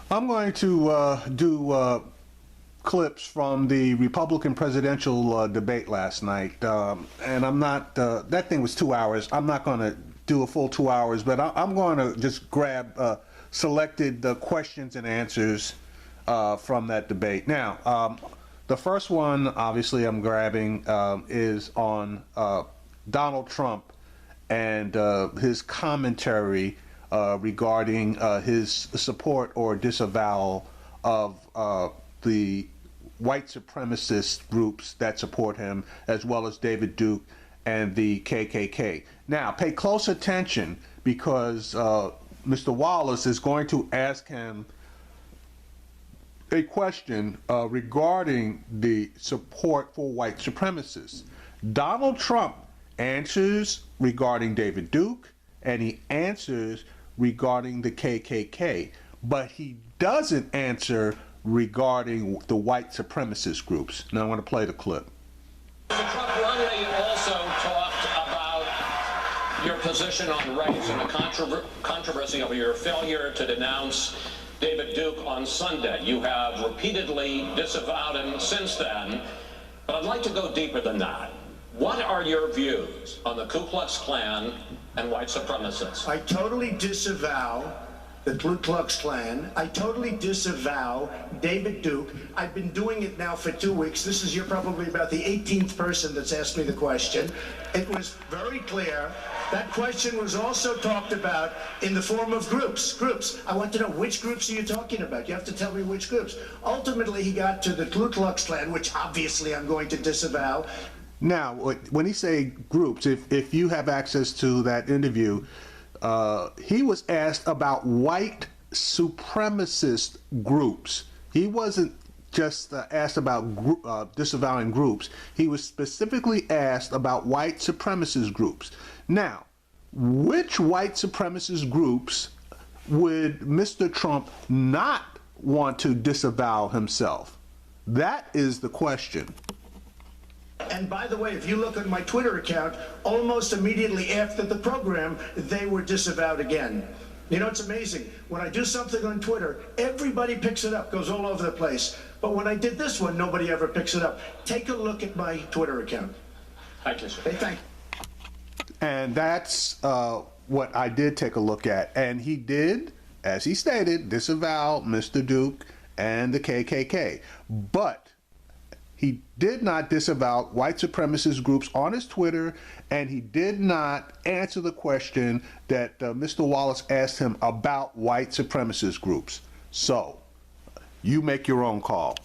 I'm going to do clips from the Republican presidential debate last night, and I'm not. That thing was 2 hours. I'm not going to do a full 2 hours, but I'm going to just grab selected questions and answers from that debate. Now, the first one, obviously, I'm grabbing is on Donald Trump and his commentary regarding his support or disavowal of the white supremacist groups that support him, as well as David Duke and the KKK. Now, pay close attention because Mr. Wallace is going to ask him a question regarding the support for white supremacists. Donald Trump answers regarding David Duke, and he answers regarding the KKK, but he doesn't answer regarding the white supremacist groups. Now I'm going to play the clip. Mr. Trump, Romney also talked about your position on race and the controversy over your failure to denounce David Duke on Sunday. You have repeatedly disavowed him since then, but I'd like to go deeper than that. What are your views on the Ku Klux Klan and white supremacists? I totally disavow the Ku Klux Klan. I totally disavow David Duke. I've been doing it now for 2 weeks. This is, you're probably about the 18th person that's asked me the question. It was very clear. That question was also talked about in the form of groups. I want to know, which groups are you talking about? You have to tell me which groups. Ultimately, he got to the Ku Klux Klan, which obviously I'm going to disavow. Now, when he say groups, if you have access to that interview, he was asked about white supremacist groups. He wasn't just asked about disavowing groups. He was specifically asked about white supremacist groups. Now, which white supremacist groups would Mr. Trump not want to disavow himself? That is the question. And by the way, if you look at my Twitter account, almost immediately after the program, they were disavowed again. You know, it's amazing. When I do something on Twitter, everybody picks it up, goes all over the place. But when I did this one, nobody ever picks it up. Take a look at my Twitter account. Thank you, sir. Hey, thank you. And that's what I did take a look at. And he did, as he stated, disavow Mr. Duke and the KKK. But he did not disavow white supremacist groups on his Twitter, and he did not answer the question that Mr. Wallace asked him about white supremacist groups. So, you make your own call.